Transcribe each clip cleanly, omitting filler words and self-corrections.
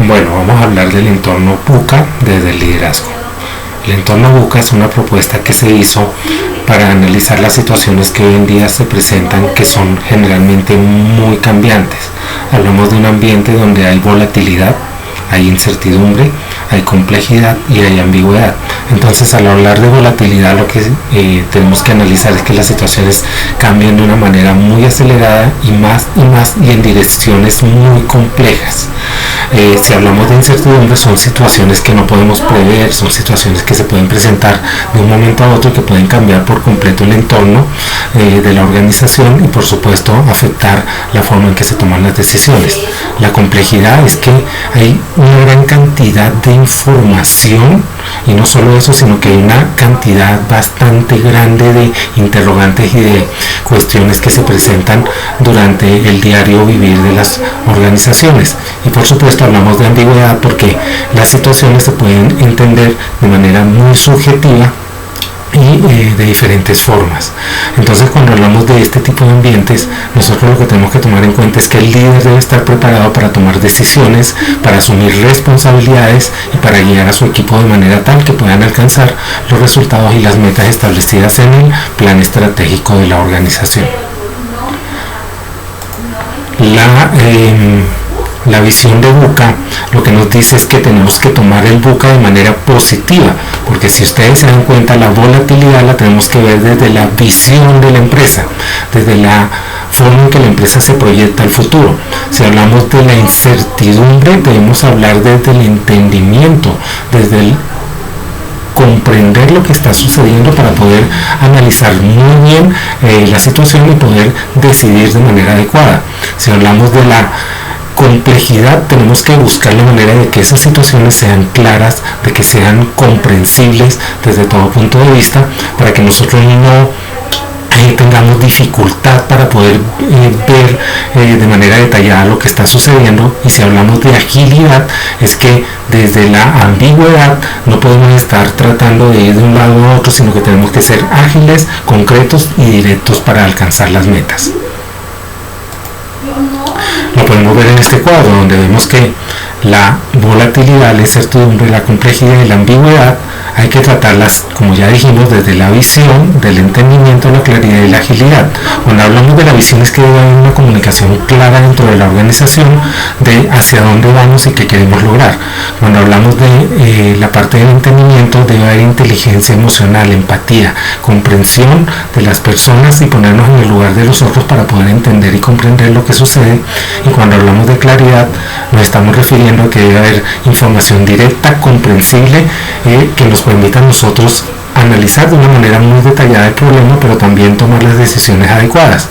Bueno, vamos a hablar del entorno VUCA desde el liderazgo. El entorno VUCA es una propuesta que se hizo para analizar las situaciones que hoy en día se presentan, que son generalmente muy cambiantes. Hablamos de un ambiente donde hay volatilidad, hay incertidumbre, hay complejidad y hay ambigüedad. Entonces, al hablar de volatilidad, lo que tenemos que analizar es que las situaciones cambian de una manera muy acelerada y más y en direcciones muy complejas. Si hablamos de incertidumbre, son situaciones que no podemos prever, son situaciones que se pueden presentar de un momento a otro, que pueden cambiar por completo el entorno de la organización y, por supuesto, afectar la forma en que se toman las decisiones. La complejidad es que hay una gran cantidad de información, y no solo eso, sino que hay una cantidad bastante grande de interrogantes y de cuestiones que se presentan durante el diario vivir de las organizaciones. Y por supuesto hablamos de ambigüedad porque las situaciones se pueden entender de manera muy subjetiva y de diferentes formas. Entonces, cuando hablamos de este tipo de ambientes, nosotros lo que tenemos que tomar en cuenta es que el líder debe estar preparado para tomar decisiones, para asumir responsabilidades y para guiar a su equipo de manera tal que puedan alcanzar los resultados y las metas establecidas en el plan estratégico de la organización. La visión de VUCA lo que nos dice es que tenemos que tomar el VUCA de manera positiva, porque si ustedes se dan cuenta, la volatilidad la tenemos que ver desde la visión de la empresa, desde la forma en que la empresa se proyecta al futuro. Si hablamos de la incertidumbre, debemos hablar desde el entendimiento, desde el comprender lo que está sucediendo para poder analizar muy bien la situación y poder decidir de manera adecuada. Si hablamos de la complejidad, tenemos que buscar la manera de que esas situaciones sean claras, de que sean comprensibles desde todo punto de vista, para que nosotros no tengamos dificultad para poder ver de manera detallada lo que está sucediendo. Y si hablamos de agilidad, es que desde la ambigüedad no podemos estar tratando de ir de un lado a otro, sino que tenemos que ser ágiles, concretos y directos para alcanzar las metas. Lo podemos ver en este cuadro, donde vemos que la volatilidad, la incertidumbre, la complejidad y la ambigüedad hay que tratarlas, como ya dijimos, desde la visión, del entendimiento, la claridad y la agilidad. Cuando hablamos de la visión, es que debe haber una comunicación clara dentro de la organización de hacia dónde vamos y qué queremos lograr. Cuando hablamos de la parte del entendimiento, debe haber inteligencia emocional, empatía, comprensión de las personas y ponernos en el lugar de los otros para poder entender y comprender lo que sucede. Y cuando hablamos de claridad, nos estamos refiriendo a que debe haber información directa, comprensible, que nos permita a nosotros analizar de una manera muy detallada el problema, pero también tomar las decisiones adecuadas.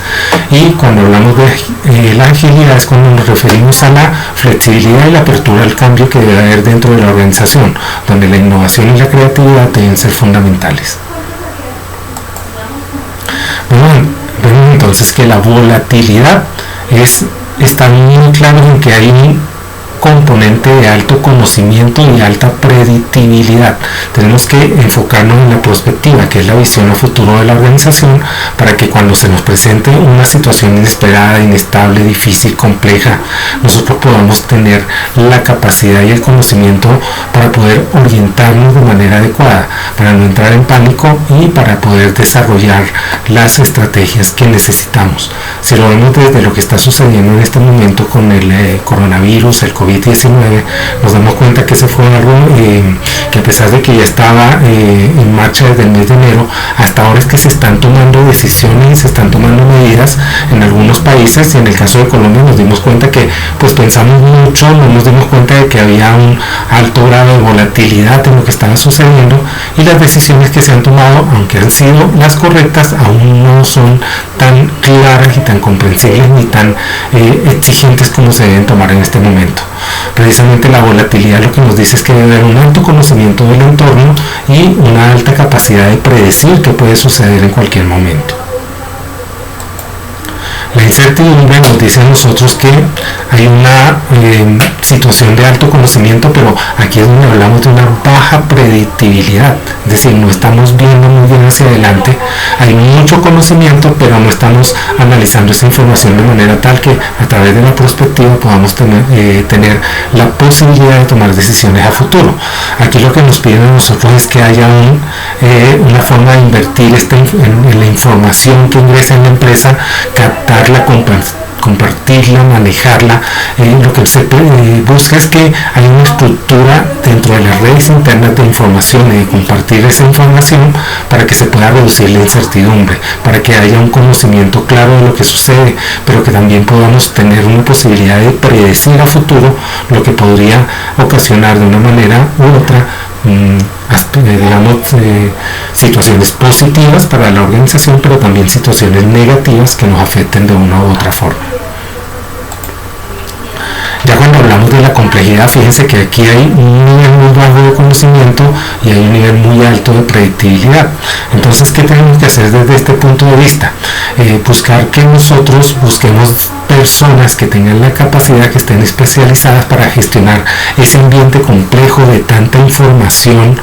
Y cuando hablamos de la agilidad, es cuando nos referimos a la flexibilidad y la apertura al cambio que debe haber dentro de la organización, donde la innovación y la creatividad deben ser fundamentales. Bueno, vemos entonces que la volatilidad está muy claro en que hay un componente de alto conocimiento y alta predictibilidad. Tenemos que enfocarnos en la perspectiva, que es la visión a futuro de la organización, para que cuando se nos presente una situación inesperada, inestable, difícil, compleja, nosotros podamos tener la capacidad y el conocimiento para poder orientarnos de manera adecuada, para no entrar en pánico y para poder desarrollar las estrategias que necesitamos. Si lo vemos desde lo que está sucediendo en este momento con el coronavirus, el COVID-19, nos damos cuenta que ese fue algo que, a pesar de que ya estaba en marcha desde el mes de enero, hasta ahora es que se están tomando decisiones, se están tomando medidas en algunos países, y en el caso de Colombia nos dimos cuenta que pues pensamos mucho, no nos dimos cuenta de que había un alto grado de volatilidad en lo que estaba sucediendo, y las decisiones que se han tomado, aunque han sido las correctas, aún no son tan claras y tan comprensibles ni tan exigentes como se deben tomar en este momento. Precisamente la volatilidad lo que nos dice es que debe haber un alto conocimiento del entorno y una alta capacidad de predecir qué puede suceder en cualquier momento. La incertidumbre nos dice a nosotros que hay una situación de alto conocimiento, pero aquí es donde hablamos de una baja predictibilidad, es decir, no estamos viendo muy bien hacia adelante, hay mucho conocimiento, pero no estamos analizando esa información de manera tal que a través de la prospectiva podamos tener la posibilidad de tomar decisiones a futuro. Aquí lo que nos piden a nosotros es que haya una forma de invertir en la información que ingresa en la empresa, captarla, compartirla, manejarla. Lo que se busca es que haya una estructura dentro de las redes internas de información y de compartir esa información para que se pueda reducir la incertidumbre, para que haya un conocimiento claro de lo que sucede, pero que también podamos tener una posibilidad de predecir a futuro lo que podría ocasionar de una manera u otra situaciones positivas para la organización, pero también situaciones negativas que nos afecten de una u otra forma. Ya cuando hablamos de la complejidad, fíjense que aquí hay un nivel muy bajo de conocimiento y hay un nivel muy alto de predictibilidad. Entonces, ¿qué tenemos que hacer desde este punto de vista? Buscar que nosotros busquemos personas que tengan la capacidad, que estén especializadas para gestionar ese ambiente complejo de tanta información,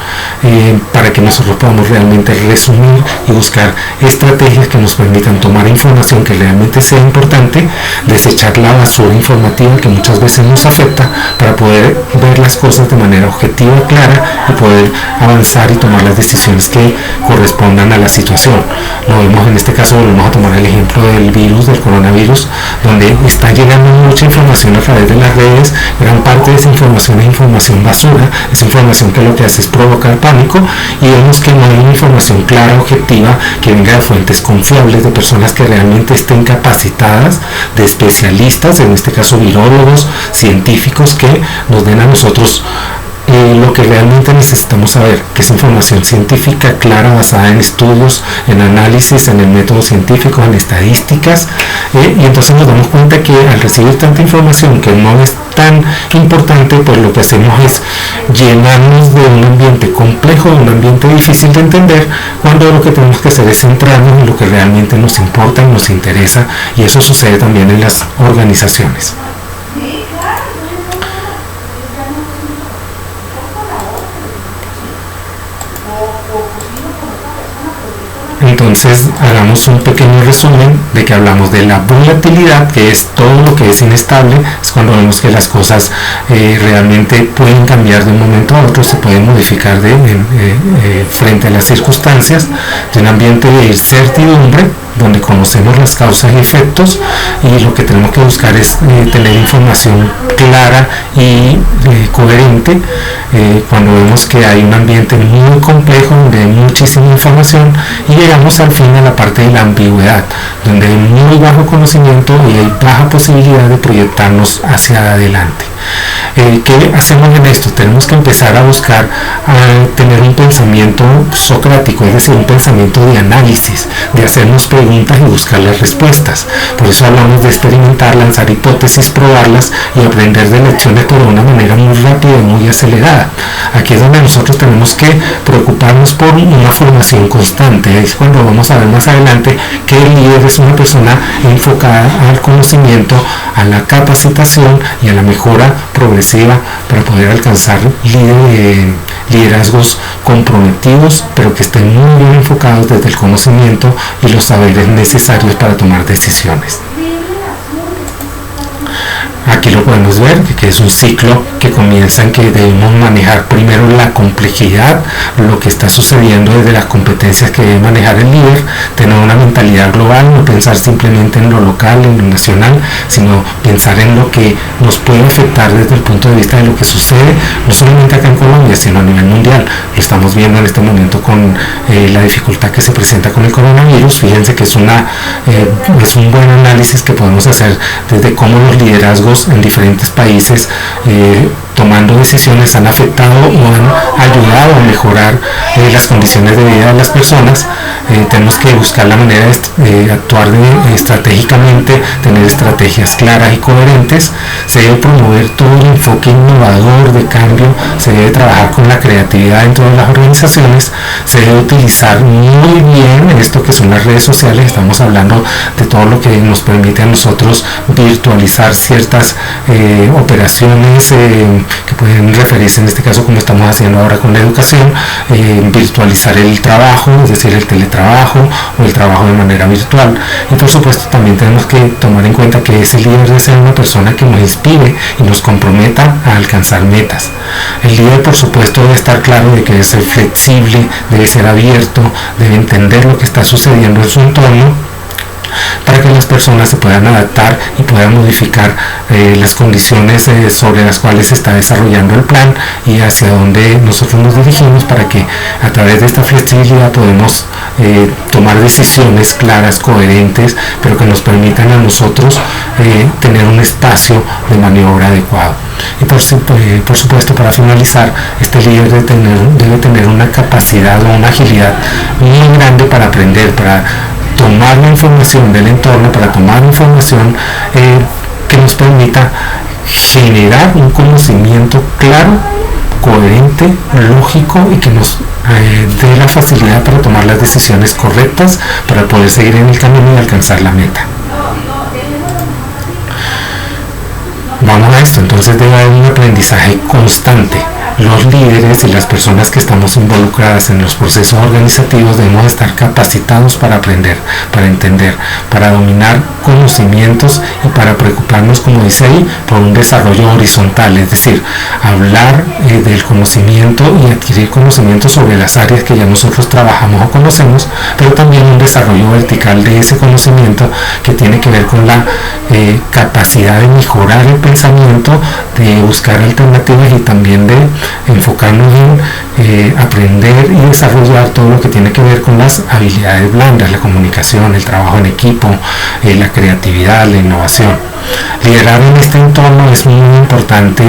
para que nosotros podamos realmente resumir y buscar estrategias que nos permitan tomar información que realmente sea importante, desechar la basura informativa que muchas veces nos afecta, para poder ver las cosas de manera objetiva, clara, y poder avanzar y tomar las decisiones que correspondan a la situación. Lo vemos en este caso, volvemos a tomar el ejemplo del virus, del coronavirus, donde está llegando mucha información a través de las redes. Gran parte de esa información es información basura, es información que lo que hace es provocar pánico, y vemos que no hay una información clara, objetiva, que venga de fuentes confiables, de personas que realmente estén capacitadas, de especialistas, en este caso virólogos, científicos, que nos den a nosotros lo que realmente necesitamos saber, que es información científica clara, basada en estudios, en análisis, en el método científico, en estadísticas, y entonces nos damos cuenta que al recibir tanta información que no es tan importante, pues lo que hacemos es llenarnos de un ambiente complejo, de un ambiente difícil de entender, cuando lo que tenemos que hacer es centrarnos en lo que realmente nos importa y nos interesa, y eso sucede también en las organizaciones. Entonces hagamos un pequeño resumen de que hablamos de la volatilidad, que es todo lo que es inestable, es cuando vemos que las cosas realmente pueden cambiar de un momento a otro, se pueden modificar frente a las circunstancias, de un ambiente de incertidumbre, donde conocemos las causas y efectos, y lo que tenemos que buscar es tener información clara y coherente. Cuando vemos que hay un ambiente muy complejo, donde hay muchísima información, y llegamos al fin a la parte de la ambigüedad, donde hay muy bajo conocimiento y hay baja posibilidad de proyectarnos hacia adelante. ¿Qué hacemos en esto? Tenemos que empezar a buscar tener un pensamiento socrático, es decir, un pensamiento de análisis, de hacernos preguntas y buscar las respuestas. Por eso hablamos de experimentar, lanzar hipótesis, probarlas y aprender de lecciones, pero de una manera muy rápida y muy acelerada. Aquí es donde nosotros tenemos que preocuparnos por una formación constante. Es cuando vamos a ver más adelante que el líder es una persona enfocada al conocimiento, a la capacitación y a la mejora progresiva para poder alcanzar liderazgos comprometidos, pero que estén muy bien enfocados desde el conocimiento y los saberes necesarios para tomar decisiones. Aquí lo podemos ver, que es un ciclo que comienza en que debemos manejar primero la complejidad, lo que está sucediendo desde las competencias que debe manejar el líder, tener una mentalidad global, no pensar simplemente en lo local, en lo nacional, sino pensar en lo que nos puede afectar desde el punto de vista de lo que sucede, no solamente acá en Colombia, sino a nivel mundial. Lo estamos viendo en este momento con la dificultad que se presenta con el coronavirus. Fíjense que es un buen análisis que podemos hacer desde cómo los liderazgos en diferentes países tomando decisiones han afectado o han ayudado a mejorar las condiciones de vida de las personas. Tenemos que buscar la manera de actuar estratégicamente, tener estrategias claras y coherentes. Se debe promover todo el enfoque innovador de cambio, se debe trabajar con la creatividad dentro de las organizaciones, se debe utilizar muy bien esto que son las redes sociales. Estamos hablando de todo lo que nos permite a nosotros virtualizar ciertas operaciones que pueden referirse en este caso, como estamos haciendo ahora con la educación, virtualizar el trabajo, es decir, el teletrabajo o el trabajo de manera virtual. Y por supuesto también tenemos que tomar en cuenta que ese líder debe ser una persona que nos inspire y nos comprometa a alcanzar metas. El líder, por supuesto, debe estar claro de que debe ser flexible, debe ser abierto, debe entender lo que está sucediendo en su entorno, para que las personas se puedan adaptar y puedan modificar las condiciones sobre las cuales se está desarrollando el plan y hacia dónde nosotros nos dirigimos, para que a través de esta flexibilidad podemos tomar decisiones claras, coherentes, pero que nos permitan a nosotros tener un espacio de maniobra adecuado. Y por supuesto, para finalizar, este líder debe tener una capacidad o una agilidad muy grande para aprender, para tomar la información del entorno, para tomar información que nos permita generar un conocimiento claro, coherente, lógico, y que nos dé la facilidad para tomar las decisiones correctas para poder seguir en el camino y alcanzar la meta. Vamos a esto, entonces debe haber un aprendizaje constante. Los líderes y las personas que estamos involucradas en los procesos organizativos debemos estar capacitados para aprender, para entender, para dominar conocimientos y para preocuparnos, como dice ahí, por un desarrollo horizontal, es decir, hablar del conocimiento y adquirir conocimiento sobre las áreas que ya nosotros trabajamos o conocemos, pero también un desarrollo vertical de ese conocimiento que tiene que ver con la capacidad de mejorar el pensamiento, de buscar alternativas y también de enfocarnos en aprender y desarrollar todo lo que tiene que ver con las habilidades blandas, la comunicación, el trabajo en equipo, la creatividad, la innovación. Liderar en este entorno es muy importante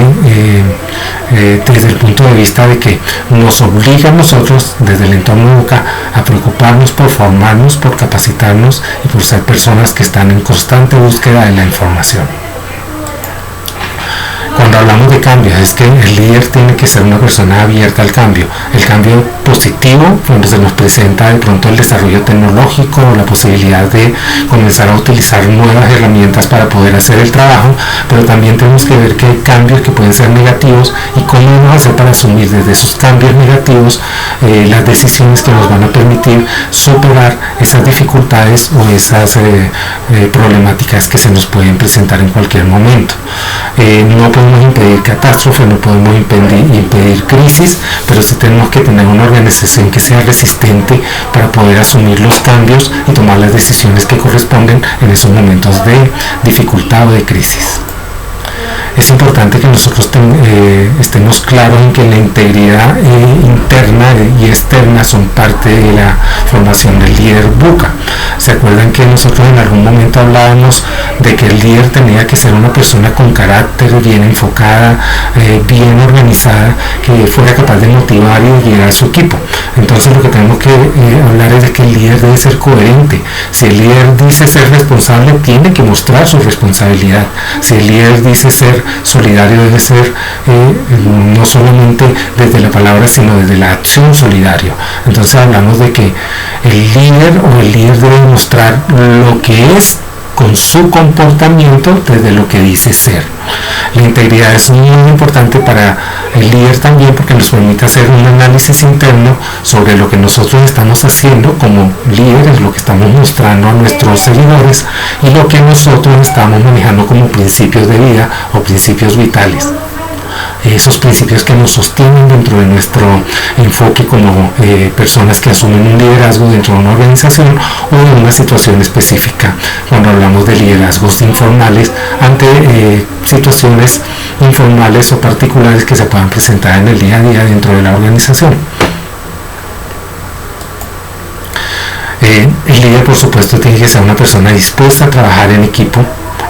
desde el punto de vista de que nos obliga a nosotros, desde el entorno Buca, a preocuparnos por formarnos, por capacitarnos y por ser personas que están en constante búsqueda de la información. Cuando hablamos de cambios, es que el líder tiene que ser una persona abierta al cambio. El cambio positivo, cuando se nos presenta de pronto el desarrollo tecnológico o la posibilidad de comenzar a utilizar nuevas herramientas para poder hacer el trabajo, pero también tenemos que ver que hay cambios que pueden ser negativos y cómo vamos a hacer para asumir desde esos cambios negativos las decisiones que nos van a permitir superar esas dificultades o esas problemáticas que se nos pueden presentar en cualquier momento. No podemos impedir catástrofe, no podemos impedir crisis, pero sí tenemos que tener una organización que sea resistente para poder asumir los cambios y tomar las decisiones que corresponden en esos momentos de dificultad o de crisis. Es importante que nosotros estemos claros en que la integridad interna y externa son parte de la formación del líder Buca. ¿Se acuerdan que nosotros en algún momento hablábamos de que el líder tenía que ser una persona con carácter, bien enfocada, bien organizada, que fuera capaz de motivar y guiar a su equipo? Entonces lo que tenemos que hablar es de que el líder debe ser coherente. Si el líder dice ser responsable, tiene que mostrar su responsabilidad. Si el líder dice ser solidario, debe ser no solamente desde la palabra, sino desde la acción solidario. Entonces hablamos de que el líder debe mostrar lo que es con su comportamiento desde lo que dice ser. La integridad es muy importante para el líder también, porque nos permite hacer un análisis interno sobre lo que nosotros estamos haciendo como líderes, lo que estamos mostrando a nuestros seguidores y lo que nosotros estamos manejando como principios de vida o principios vitales. Esos principios que nos sostienen dentro de nuestro enfoque como personas que asumen un liderazgo dentro de una organización o en una situación específica, cuando hablamos de liderazgos informales ante situaciones informales o particulares que se puedan presentar en el día a día dentro de la organización. El líder, por supuesto, tiene que ser una persona dispuesta a trabajar en equipo,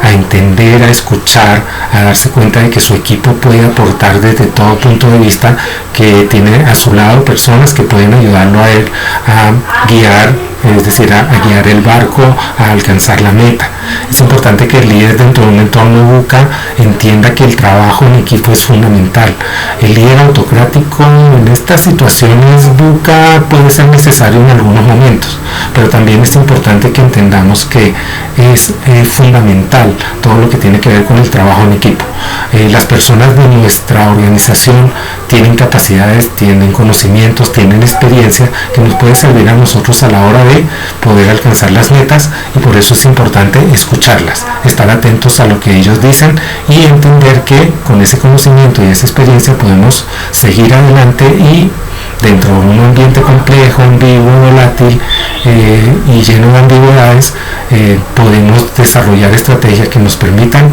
a entender, a escuchar, a darse cuenta de que su equipo puede aportar desde todo punto de vista, que tiene a su lado personas que pueden ayudarlo a él a guiar, es decir, a guiar el barco a alcanzar la meta. Es importante que el líder dentro de un entorno VUCA entienda que el trabajo en equipo es fundamental. El líder autocrático en estas situaciones VUCA puede ser necesario en algunos momentos, pero también es importante que entendamos que es fundamental todo lo que tiene que ver con el trabajo en equipo. Las personas de nuestra organización tienen capacidades, tienen conocimientos, tienen experiencia que nos puede servir a nosotros a la hora de poder alcanzar las metas, y por eso es importante escucharlas, estar atentos a lo que ellos dicen y entender que con ese conocimiento y esa experiencia podemos seguir adelante, y dentro de un ambiente complejo, ambiguo, volátil y lleno de ambigüedades, podemos desarrollar estrategias que nos permitan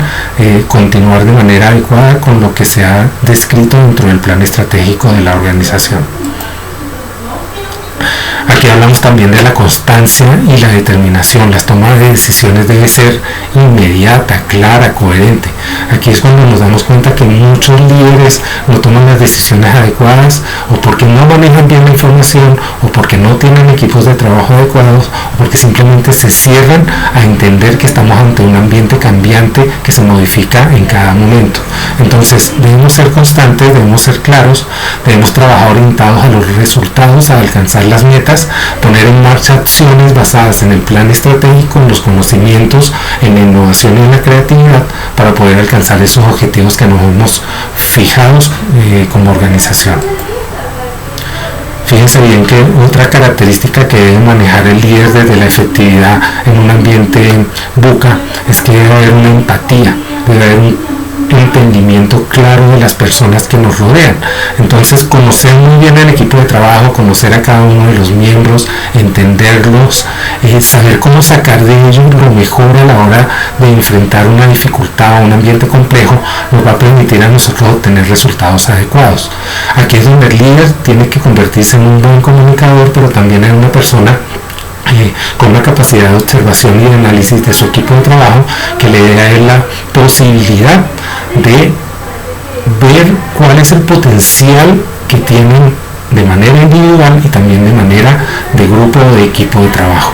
continuar de manera adecuada con lo que se ha descrito dentro del plan estratégico de la organización. Aquí hablamos también de la constancia y la determinación. Las tomas de decisiones debe ser inmediata, clara, coherente. Aquí es cuando nos damos cuenta que muchos líderes no toman las decisiones adecuadas, o porque no manejan bien la información, o porque no tienen equipos de trabajo adecuados, o porque simplemente se cierran a entender que estamos ante un ambiente cambiante que se modifica en cada momento. Entonces debemos ser constantes, debemos ser claros, debemos trabajar orientados a los resultados, a alcanzar las metas, poner en marcha acciones basadas en el plan estratégico, en los conocimientos, en la innovación y en la creatividad, para poder alcanzar esos objetivos que nos hemos fijado como organización. Fíjense bien que otra característica que debe manejar el líder desde la efectividad en un ambiente VUCA es que debe haber una empatía, debe haber un entendimiento claro de las personas que nos rodean. Entonces, conocer muy bien el equipo de trabajo, conocer a cada uno de los miembros, entenderlos, saber cómo sacar de ellos lo mejor a la hora de enfrentar una dificultad o un ambiente complejo, nos va a permitir a nosotros obtener resultados adecuados. Aquí es donde el líder tiene que convertirse en un buen comunicador, pero también en una persona con una capacidad de observación y de análisis de su equipo de trabajo, que le dé a él la posibilidad de ver cuál es el potencial que tienen de manera individual y también de manera de grupo o de equipo de trabajo.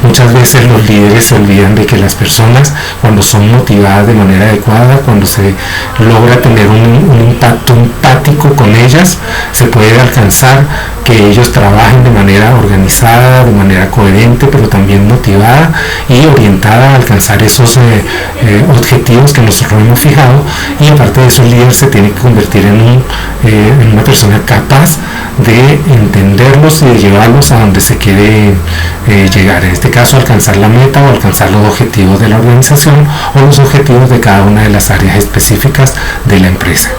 Muchas veces los líderes se olvidan de que las personas, cuando son motivadas de manera adecuada, cuando se logra tener un impacto empático con ellas, se puede alcanzar que ellos trabajen de manera organizada, de manera coherente, pero también motivada y orientada a alcanzar esos objetivos que nosotros hemos fijado. Y aparte de eso, el líder se tiene que convertir en una persona capaz de entenderlos y de llevarlos a donde se quiere llegar. En este caso, alcanzar la meta o alcanzar los objetivos de la organización o los objetivos de cada una de las áreas específicas de la empresa.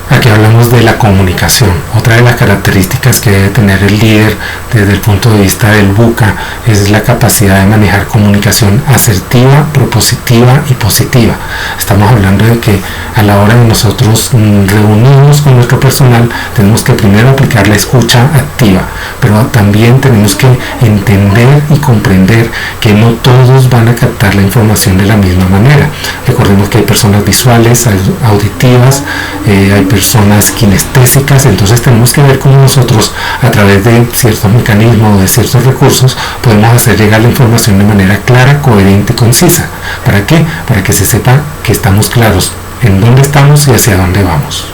Aquí hablamos de la comunicación. Otra de las características que debe tener el líder desde el punto de vista del VUCA es la capacidad de manejar comunicación asertiva, propositiva y positiva. Estamos hablando de que a la hora de nosotros reunirnos con nuestro personal, tenemos que primero aplicar la escucha activa, pero también tenemos que entender y comprender que no todos van a captar la información de la misma manera. Recordemos que hay personas visuales, auditivas, hay personas kinestésicas, entonces tenemos que ver cómo nosotros, a través de ciertos mecanismos o de ciertos recursos, podemos hacer llegar la información de manera clara, coherente y concisa. ¿Para qué? Para que se sepa que estamos claros en dónde estamos y hacia dónde vamos.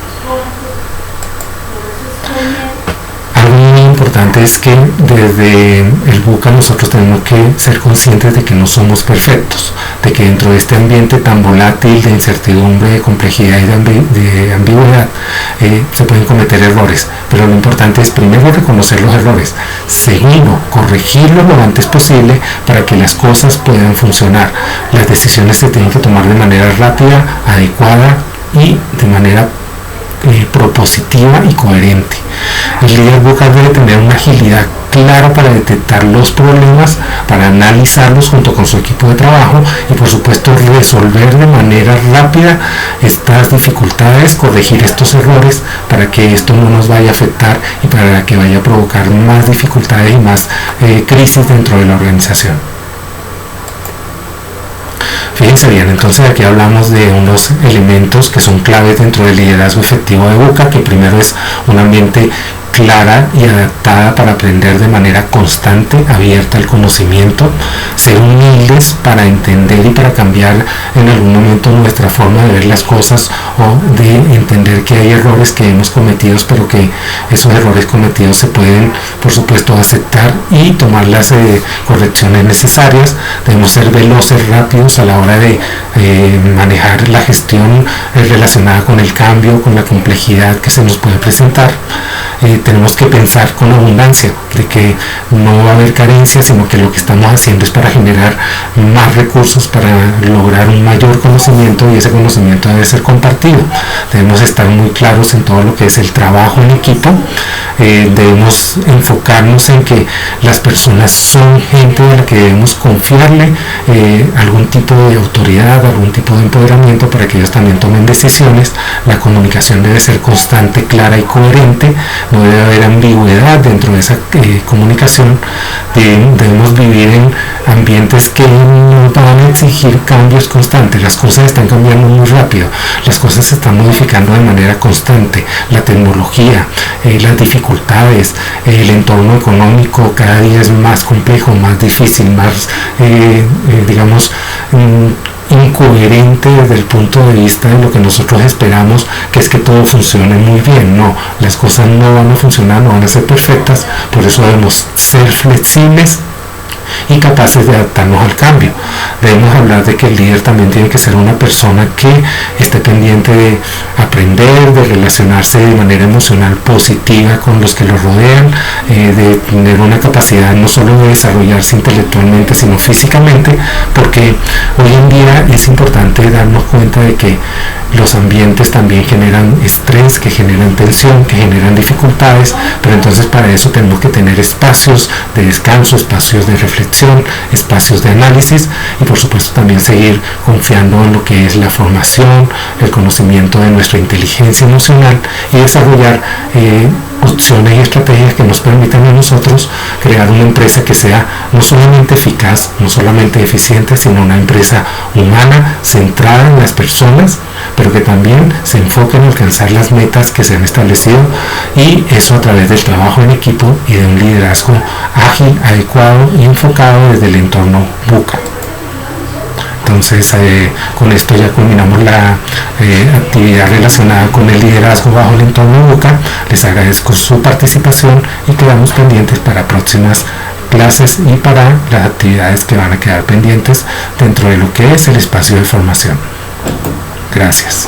Algo muy importante es que desde el VUCA nosotros tenemos que ser conscientes de que no somos perfectos, de que dentro de este ambiente tan volátil, de incertidumbre, de complejidad y de ambigüedad, se pueden cometer errores, pero lo importante es primero reconocer los errores, segundo, corregirlos lo antes posible para que las cosas puedan funcionar. Las decisiones se tienen que tomar de manera rápida, adecuada y de manera propositiva y coherente. El líder VUCA debe tener una agilidad clara para detectar los problemas, para analizarlos junto con su equipo de trabajo y por supuesto resolver de manera rápida estas dificultades, corregir estos errores para que esto no nos vaya a afectar y para que vaya a provocar más dificultades y más crisis dentro de la organización. Fíjense bien, entonces aquí hablamos de unos elementos que son claves dentro del liderazgo efectivo de VUCA, que primero es un ambiente clara y adaptada para aprender de manera constante, abierta al conocimiento, ser humildes para entender y para cambiar en algún momento nuestra forma de ver las cosas o de entender que hay errores que hemos cometido, pero que esos errores cometidos se pueden, por supuesto, aceptar y tomar las correcciones necesarias. Debemos ser veloces, rápidos a la hora de manejar la gestión relacionada con el cambio, con la complejidad que se nos puede presentar. Tenemos que pensar con abundancia de que no va a haber carencia, sino que lo que estamos haciendo es para generar más recursos, para lograr un mayor conocimiento, y ese conocimiento debe ser compartido. Debemos estar muy claros en todo lo que es el trabajo en equipo. Debemos enfocarnos en que las personas son gente a la que debemos confiarle algún tipo de autoridad, algún tipo de empoderamiento para que ellos también tomen decisiones. La comunicación debe ser constante, clara y coherente. No debe haber ambigüedad dentro de esa comunicación. Debemos vivir en ambientes que nos van a exigir cambios constantes. Las cosas están cambiando muy rápido, las cosas se están modificando de manera constante. La tecnología, las dificultades, el entorno económico cada día es más complejo, más difícil, más digamos incoherente desde el punto de vista de lo que nosotros esperamos, que es que todo funcione muy bien. No, las cosas no van a funcionar, no van a ser perfectas, por eso debemos ser flexibles y capaces de adaptarnos al cambio. Debemos hablar de que el líder también tiene que ser una persona que esté pendiente de aprender, de relacionarse de manera emocional positiva con los que lo rodean, de tener una capacidad no solo de desarrollarse intelectualmente sino físicamente, porque hoy en día es importante darnos cuenta de que los ambientes también generan estrés, que generan tensión, que generan dificultades, pero entonces para eso tenemos que tener espacios de descanso, espacios de reflexión, espacios de análisis y por supuesto también seguir confiando en lo que es la formación, el conocimiento de nuestra inteligencia emocional y desarrollar opciones y estrategias que nos permitan a nosotros crear una empresa que sea no solamente eficaz, no solamente eficiente, sino una empresa humana, centrada en las personas, pero que también se enfoque en alcanzar las metas que se han establecido, y eso a través del trabajo en equipo y de un liderazgo ágil, adecuado y enfocado desde el entorno VUCA. Entonces con esto ya culminamos la actividad relacionada con el liderazgo bajo el entorno VUCA. Les agradezco su participación y quedamos pendientes para próximas clases y para las actividades que van a quedar pendientes dentro de lo que es el espacio de formación. Gracias.